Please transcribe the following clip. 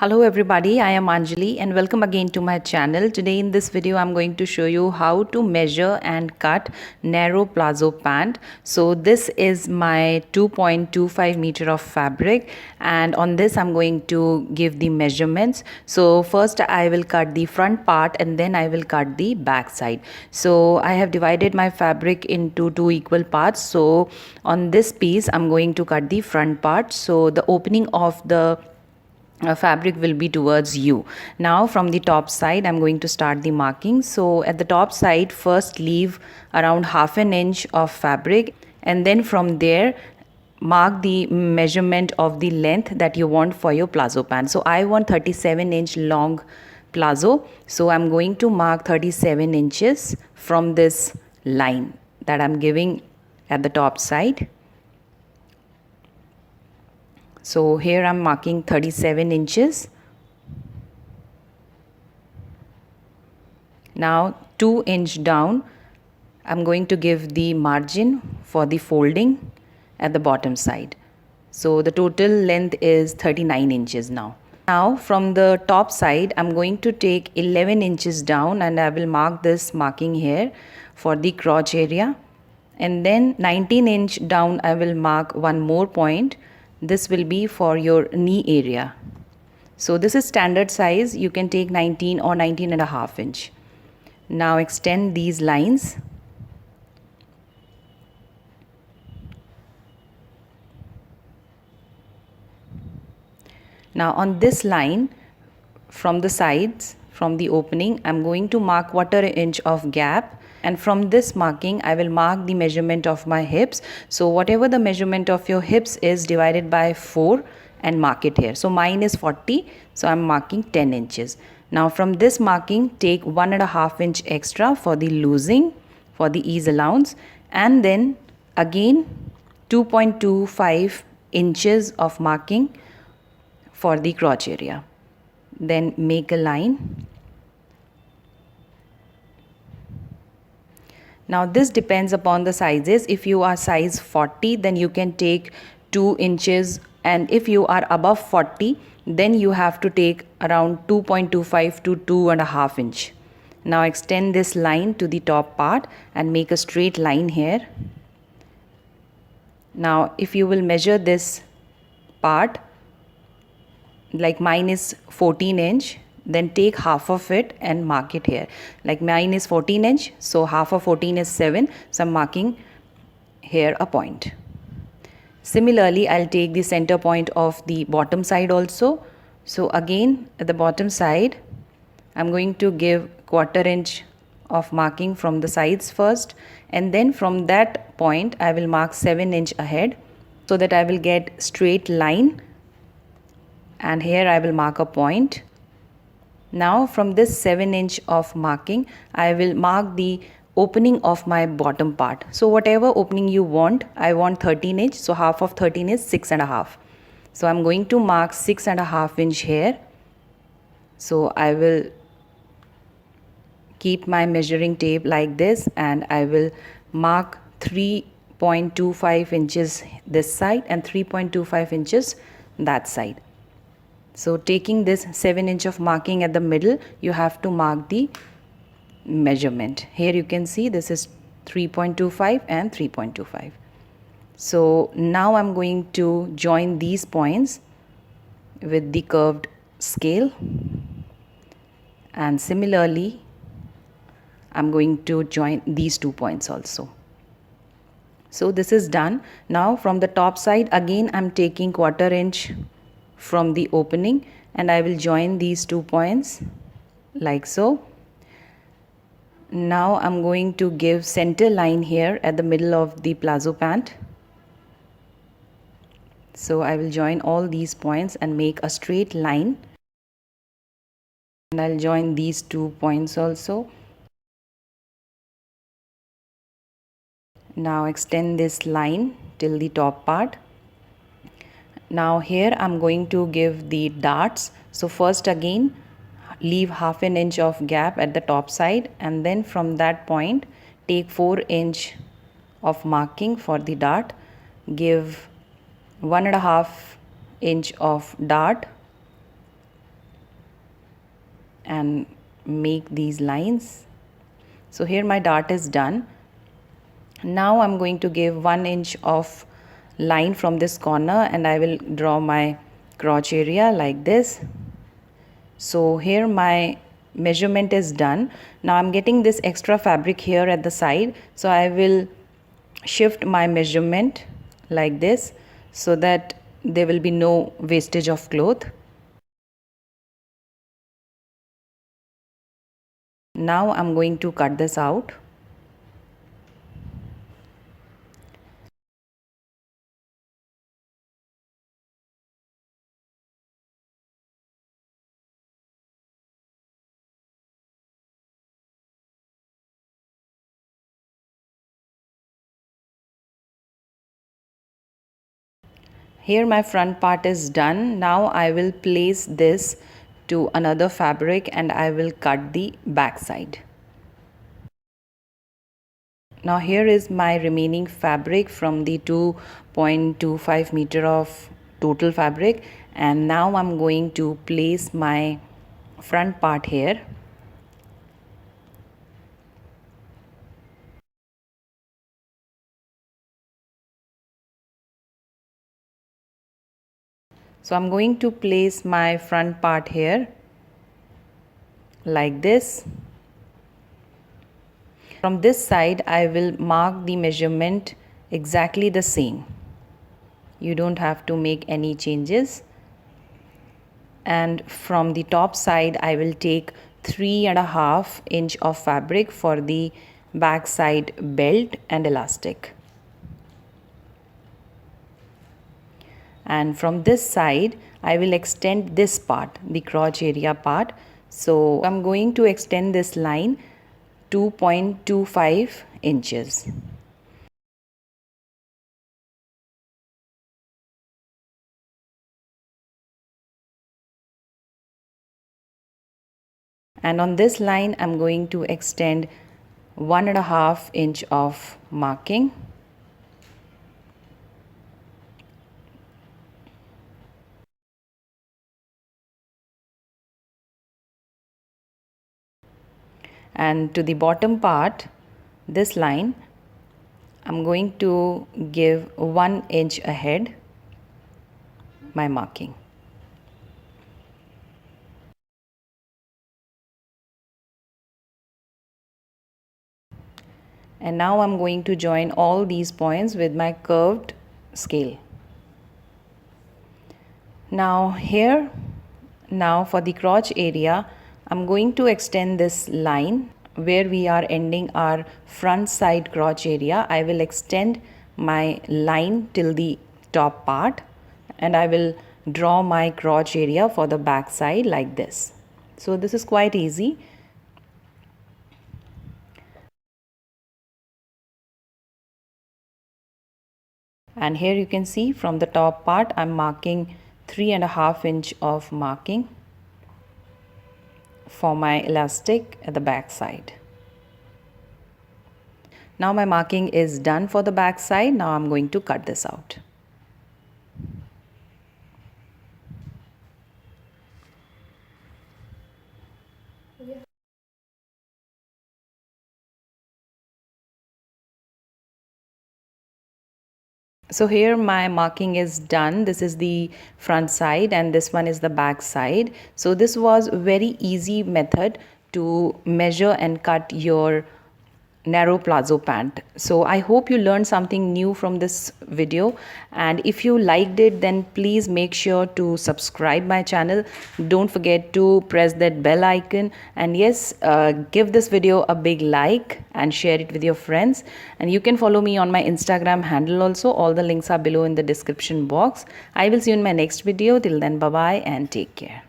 Hello everybody, I am Anjali and welcome again to my channel. Today in this video I'm going to show you how to measure and cut narrow palazzo pant. So this is my 2.25 meter of fabric and on this I'm going to give the measurements. So first I will cut the front part and then I will cut the back side. So I have divided my fabric into two equal parts. So on this piece I'm going to cut the front part. So the opening of the fabric will be towards you. Now from the top side I'm going to start the marking. So at the top side first leave around half an inch of fabric and then from there mark the measurement of the length that you want for your palazzo pant. So I want 37-inch long palazzo, so I'm going to mark 37 inches from this line that I'm giving at the top side. So here I'm marking 37 inches. Now 2 inch down I'm going to give the margin for the folding at the bottom side. So the total length is 39 inches now. Now from the top side I'm going to take 11 inches down and I will mark this marking here for the crotch area, and then 19 inch down I will mark one more point. This will be for your knee area. So this is standard size. You can take 19 or 19 and a half inch. Now extend these lines. Now on this line from the sides, from the opening, I'm going to mark 1/4 inch of gap. And from this marking I will mark the measurement of my hips. So whatever the measurement of your hips is, divided by 4 and mark it here. So mine is 40, so I'm marking 10 inches. Now from this marking take 1.5 inch extra for the loosing, for the ease allowance, and then again 2.25 inches of marking for the crotch area. Then make a line. Now this depends upon the sizes. If you are size 40 then you can take 2 inches, and if you are above 40 then you have to take around 2.25 to 2.5 inch. Now extend this line to the top part and make a straight line here. Now if you will measure this part, like mine is 14 inch, then take half of it and mark it here. Like mine is 14 inch, so half of 14 is 7, so I'm marking here a point. Similarly I'll take the center point of the bottom side also. So again at the bottom side I'm going to give 1/4 inch of marking from the sides first, and then from that point I will mark 7 inch ahead so that I will get straight line, and here I will mark a point. Now from this 7 inch of marking I will mark the opening of my bottom part. So whatever opening you want, I want 13 inch, so half of 13 is 6.5. So I'm going to mark 6.5 inch here. So I will keep my measuring tape like this and I will mark 3.25 inches this side and 3.25 inches that side. So taking this 7 inch of marking at the middle, you have to mark the measurement. Here you can see this is 3.25 and 3.25. So now I'm going to join these points with the curved scale, and similarly I'm going to join these 2 points also. So this is done. Now from the top side again I'm taking 1/4 inch from the opening and I will join these 2 points like so. Now I'm going to give center line here at the middle of the palazzo pant. So I will join all these points and make a straight line, and I'll join these 2 points also. Now extend this line till the top part. Now here I'm going to give the darts. So first again leave half an inch of gap at the top side, and then from that point take 4 inch of marking for the dart. Give 1.5 inch of dart and make these lines. So here my dart is done. Now I'm going to give 1 inch of line from this corner and I will draw my crotch area like this. So here my measurement is done. Now I'm getting this extra fabric here at the side, so I will shift my measurement like this so that there will be no wastage of cloth. Now I'm going to cut this out. Here my front part is done. Now I will place this to another fabric and I will cut the back side. Now here is my remaining fabric from the 2.25 meter of total fabric, and now I'm going to place my front part here. So I'm going to place my front part here like this. From this side I will mark the measurement exactly the same. You don't have to make any changes. And from the top side I will take 3.5 inch of fabric for the back side belt and elastic. And from this side I will extend this part, the crotch area part. So I'm going to extend this line 2.25 inches. And on this line I'm going to extend 1.5 inch of marking. And to the bottom part, this line I'm going to give 1 inch ahead my marking. And now I'm going to join all these points with my curved scale. Now for the crotch area, I'm going to extend this line where we are ending our front side crotch area. I will extend my line till the top part and I will draw my crotch area for the back side like this. So this is quite easy. And here you can see from the top part I'm marking 3.5 inch of marking for my elastic at the back side. Now my marking is done for the back side. Now I'm going to cut this out. So here my marking is done. This is the front side and this one is the back side. So this was a very easy method to measure and cut your narrow palazzo pant. So I hope you learned something new from this video, and if you liked it then please make sure to subscribe my channel. Don't forget to press that bell icon, and yes, give this video a big like and share it with your friends. And you can follow me on my Instagram handle also. All the links are below in the description box. I will see you in my next video. Till then, bye bye and take care.